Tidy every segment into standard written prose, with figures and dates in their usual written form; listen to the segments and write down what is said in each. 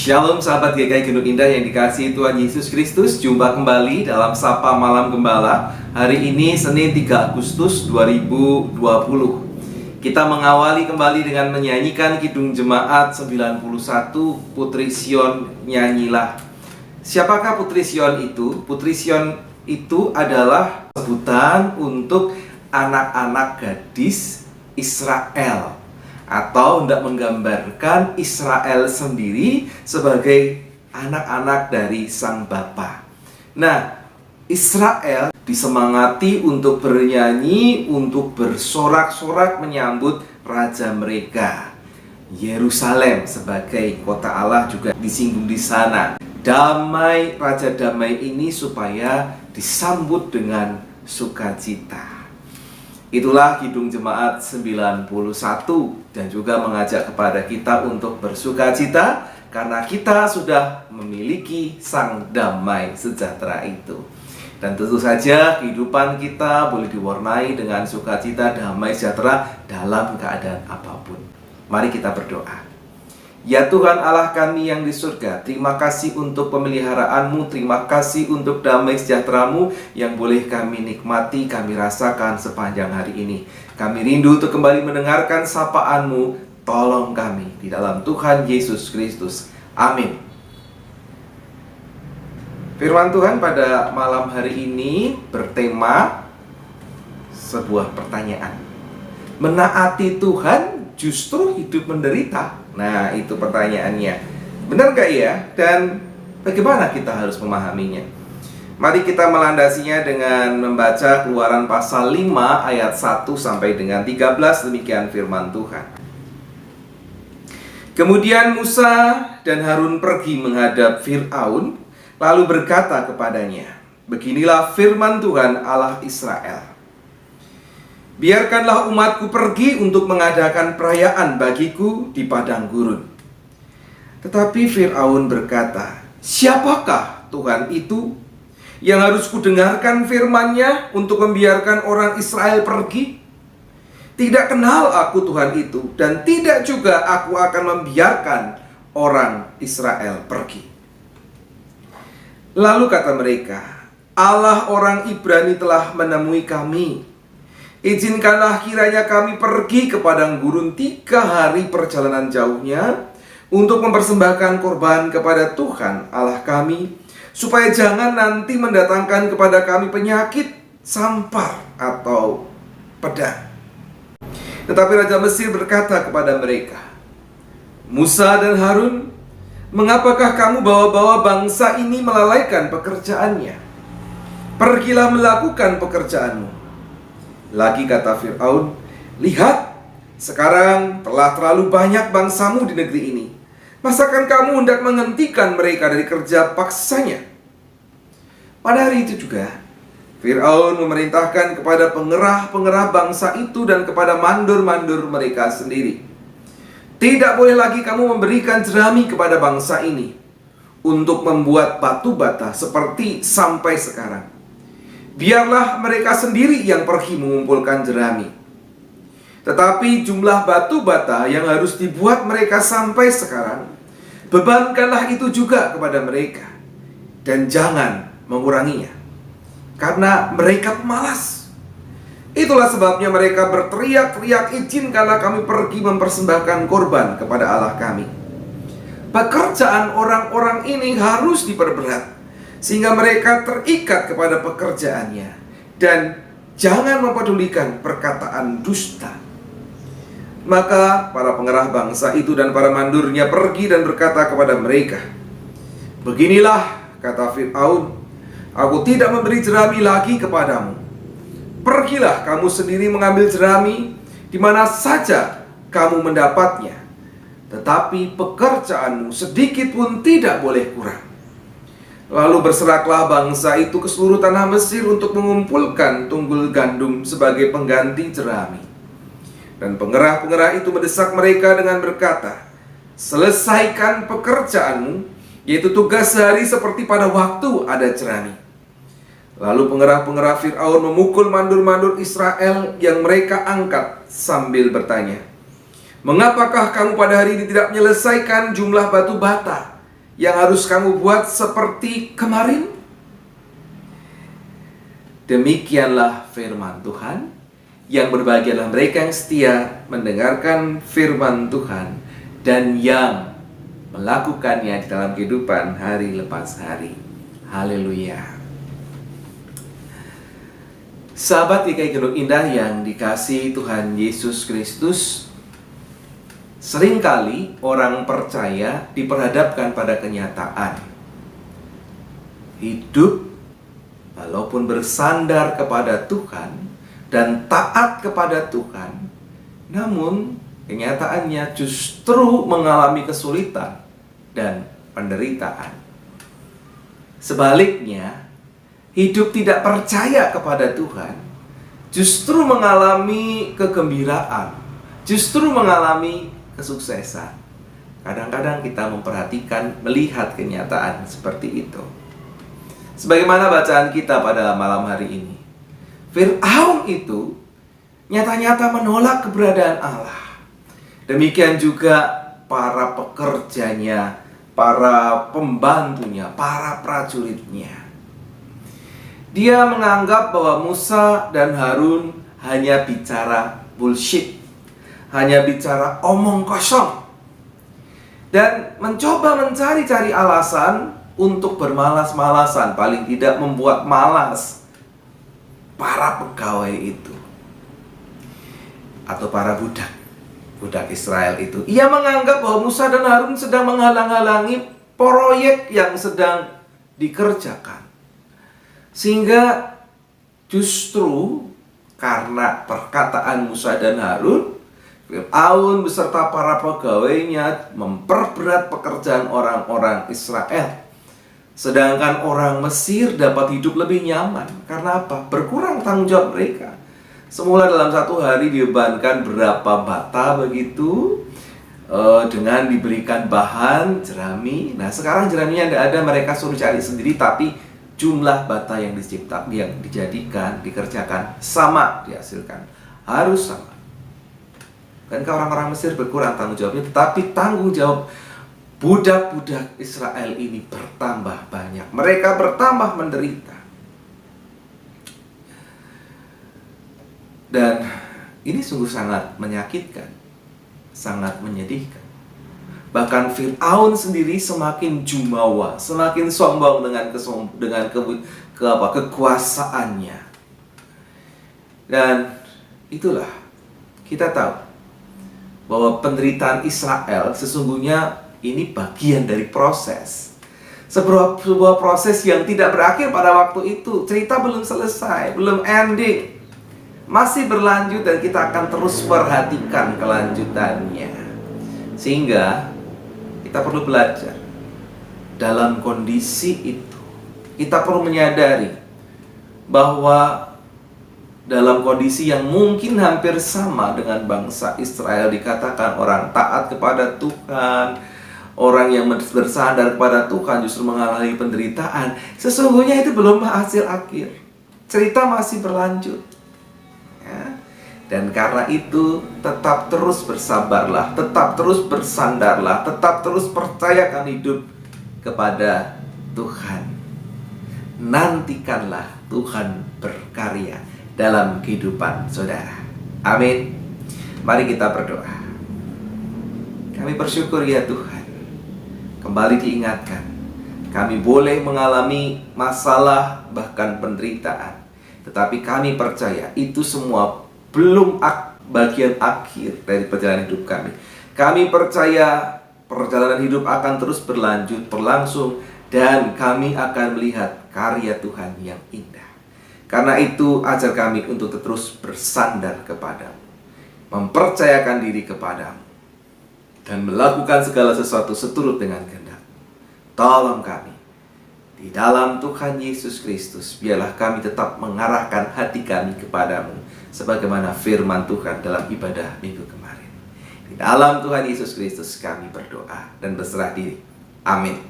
Shalom sahabat GKI Gunung Indah yang dikasihi Tuhan Yesus Kristus. Jumpa kembali dalam Sapa Malam Gembala. Hari ini Senin 3 Agustus 2020. Kita mengawali kembali dengan menyanyikan Kidung Jemaat 91, Putri Sion Nyanyilah. Siapakah Putri Sion itu? Putri Sion itu adalah sebutan untuk anak-anak gadis Israel, atau hendak menggambarkan Israel sendiri sebagai anak-anak dari Sang Bapa. Nah, Israel disemangati untuk bernyanyi, untuk bersorak-sorak menyambut raja mereka. Yerusalem sebagai kota Allah juga disinggung di sana. Damai, raja damai ini supaya disambut dengan sukacita. Itulah Kidung Jemaat 91 dan juga mengajak kepada kita untuk bersukacita karena kita sudah memiliki Sang Damai Sejahtera itu. Dan tentu saja kehidupan kita boleh diwarnai dengan sukacita, damai sejahtera dalam keadaan apapun. Mari kita berdoa. Ya Tuhan Allah kami yang di surga, terima kasih untuk pemeliharaanmu, terima kasih untuk damai sejahtera-Mu yang boleh kami nikmati, kami rasakan sepanjang hari ini. Kami rindu untuk kembali mendengarkan sapaan-Mu, tolong kami di dalam Tuhan Yesus Kristus. Amin. Firman Tuhan pada malam hari ini bertema sebuah pertanyaan. Menaati Tuhan justru hidup menderita. Nah, itu pertanyaannya. Benar gak ya? Dan bagaimana kita harus memahaminya? Mari kita melandasinya dengan membaca Keluaran pasal 5 ayat 1 sampai dengan 13. Demikian firman Tuhan. Kemudian Musa dan Harun pergi menghadap Fir'aun, lalu berkata kepadanya, beginilah firman Tuhan Allah Israel. Biarkanlah umatku pergi untuk mengadakan perayaan bagiku di padang gurun. Tetapi Fir'aun berkata, siapakah Tuhan itu yang harus kudengarkan firman-Nya untuk membiarkan orang Israel pergi? Tidak kenal aku Tuhan itu, dan tidak juga aku akan membiarkan orang Israel pergi. Lalu kata mereka, Allah orang Ibrani telah menemui kami. Izinkanlah kiranya kami pergi ke padang gurun 3 hari perjalanan jauhnya untuk mempersembahkan korban kepada Tuhan Allah kami, supaya jangan nanti mendatangkan kepada kami penyakit, sampar atau pedang. Tetapi Raja Mesir berkata kepada mereka, Musa dan Harun, mengapakah kamu bawa-bawa bangsa ini melalaikan pekerjaannya? Pergilah melakukan pekerjaanmu. Lagi kata Fir'aun, lihat, sekarang telah terlalu banyak bangsamu di negeri ini. Masakan kamu hendak menghentikan mereka dari kerja paksanya? Pada hari itu juga, Fir'aun memerintahkan kepada pengerah-pengerah bangsa itu dan kepada mandor-mandor mereka sendiri, tidak boleh lagi kamu memberikan jerami kepada bangsa ini untuk membuat batu bata seperti sampai sekarang. Biarlah mereka sendiri yang pergi mengumpulkan jerami. Tetapi jumlah batu bata yang harus dibuat mereka sampai sekarang, bebankanlah itu juga kepada mereka, dan jangan menguranginya, karena mereka pemalas. Itulah sebabnya mereka berteriak-teriak, izinkanlah kami pergi mempersembahkan korban kepada Allah kami. Pekerjaan orang-orang ini harus diperberat, sehingga mereka terikat kepada pekerjaannya, dan jangan mempedulikan perkataan dusta. Maka para pengerah bangsa itu dan para mandurnya pergi dan berkata kepada mereka, beginilah kata Fir'aun, aku tidak memberi jerami lagi kepadamu. Pergilah kamu sendiri mengambil jerami di mana saja kamu mendapatnya, tetapi pekerjaanmu sedikit pun tidak boleh kurang. Lalu berseraklah bangsa itu ke seluruh tanah Mesir untuk mengumpulkan tunggul gandum sebagai pengganti jerami. Dan pengerah-pengerah itu mendesak mereka dengan berkata, selesaikan pekerjaanmu, yaitu tugas sehari seperti pada waktu ada jerami. Lalu pengerah-pengerah Fir'aun memukul mandur-mandur Israel yang mereka angkat sambil bertanya, mengapakah kamu pada hari ini tidak menyelesaikan jumlah batu bata yang harus kamu buat seperti kemarin? Demikianlah firman Tuhan. Yang berbahagialah mereka yang setia mendengarkan firman Tuhan dan yang melakukannya di dalam kehidupan hari lepas hari. Haleluya. Sahabat GKI Gunung Indah yang dikasihi Tuhan Yesus Kristus, seringkali orang percaya diperhadapkan pada kenyataan hidup walaupun bersandar kepada Tuhan dan taat kepada Tuhan, namun kenyataannya justru mengalami kesulitan dan penderitaan. Sebaliknya, hidup tidak percaya kepada Tuhan justru mengalami kegembiraan, justru mengalami kesuksesan. Kadang-kadang kita memperhatikan, melihat kenyataan seperti itu. Sebagaimana bacaan kita pada malam hari ini, Fir'aun itu nyata-nyata menolak keberadaan Allah. Demikian juga para pekerjanya, para pembantunya, para prajuritnya. Dia menganggap bahwa Musa dan Harun hanya bicara bullshit, hanya bicara omong kosong, dan mencoba mencari-cari alasan untuk bermalas-malasan, paling tidak membuat malas para pegawai itu atau para budak Israel itu. Ia menganggap bahwa Musa dan Harun sedang menghalang-halangi proyek yang sedang dikerjakan. Sehingga justru karena perkataan Musa dan Harun, Fir'aun beserta para pegawainya memperberat pekerjaan orang-orang Israel. Sedangkan orang Mesir dapat hidup lebih nyaman. Karena apa? Berkurang tanggung jawab mereka. Semula dalam satu hari dibebankan berapa bata begitu, dengan diberikan bahan jerami. Nah sekarang jeraminya tidak ada, mereka suruh cari sendiri. Tapi jumlah bata yang dijadikan, dikerjakan sama dihasilkan. Harus sama. Kan orang-orang Mesir berkurang tanggung jawabnya, tetapi tanggung jawab budak-budak Israel ini bertambah banyak. Mereka bertambah menderita. Dan ini sungguh sangat menyakitkan, sangat menyedihkan. Bahkan Fir'aun sendiri semakin jumawa, semakin sombong dengan kekuasaannya. Dan itulah kita tahu bahwa penderitaan Israel sesungguhnya ini bagian dari proses. Sebuah proses yang tidak berakhir pada waktu itu. Cerita belum selesai, belum ending, masih berlanjut dan kita akan terus perhatikan kelanjutannya. Sehingga kita perlu belajar dalam kondisi itu. Kita perlu menyadari bahwa dalam kondisi yang mungkin hampir sama dengan bangsa Israel, dikatakan orang taat kepada Tuhan, orang yang bersandar kepada Tuhan justru mengalami penderitaan. Sesungguhnya itu belum hasil akhir. Cerita masih berlanjut. Ya. Dan karena itu tetap terus bersabarlah, tetap terus bersandarlah, tetap terus percayakan hidup kepada Tuhan. Nantikanlah Tuhan berkarya dalam kehidupan saudara. Amin. Mari kita berdoa. Kami bersyukur ya Tuhan, kembali diingatkan, kami boleh mengalami masalah bahkan penderitaan, tetapi kami percaya itu semua belum bagian akhir dari perjalanan hidup kami. Kami percaya perjalanan hidup akan terus berlangsung, dan kami akan melihat karya Tuhan yang indah. Karena itu ajar kami untuk terus bersandar kepadamu, mempercayakan diri kepadamu, dan melakukan segala sesuatu seturut dengan kehendak. Tolong kami, di dalam Tuhan Yesus Kristus, biarlah kami tetap mengarahkan hati kami kepadamu, sebagaimana firman Tuhan dalam ibadah minggu kemarin. Di dalam Tuhan Yesus Kristus kami berdoa dan berserah diri. Amin.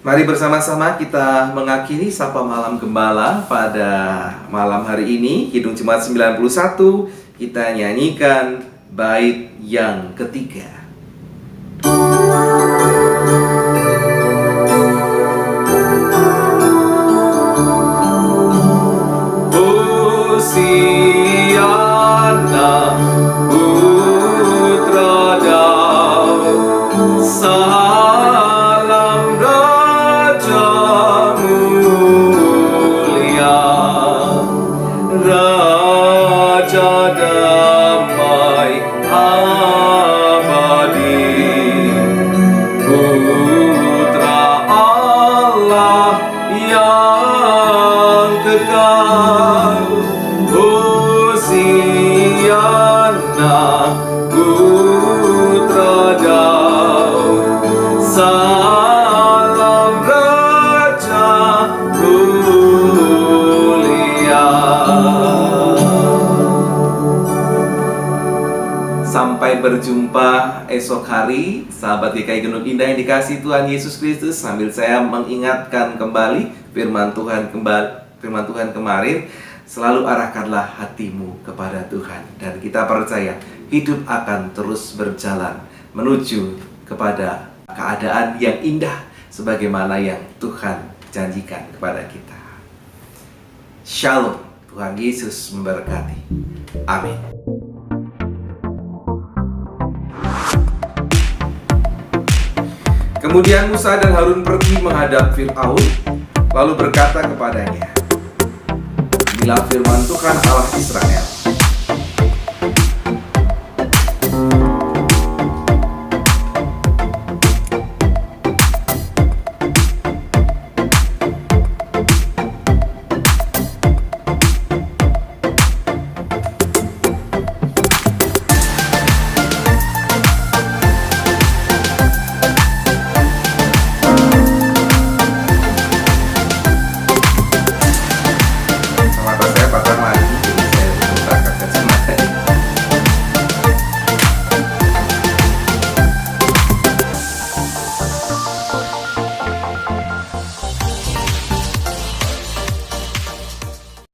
Mari bersama-sama kita mengakhiri Sapa Malam Gembala pada malam hari ini. Kidung Jemaat 91, kita nyanyikan bait yang ketiga. yang kekal. Hosiana putra Daud, salam Raja mulia. Sampai berjumpa esok hari, sahabat GKI Gunung Indah yang dikasihi Tuhan Yesus Kristus. Sambil saya mengingatkan kembali firman Tuhan kemarin, selalu arahkanlah hatimu kepada Tuhan, dan kita percaya hidup akan terus berjalan menuju kepada keadaan yang indah sebagaimana yang Tuhan janjikan kepada kita. Shalom, Tuhan Yesus memberkati. Amin. Kemudian Musa dan Harun pergi menghadap Fir'aun, lalu berkata kepadanya, "Inilah firman Tuhan Allah Israel.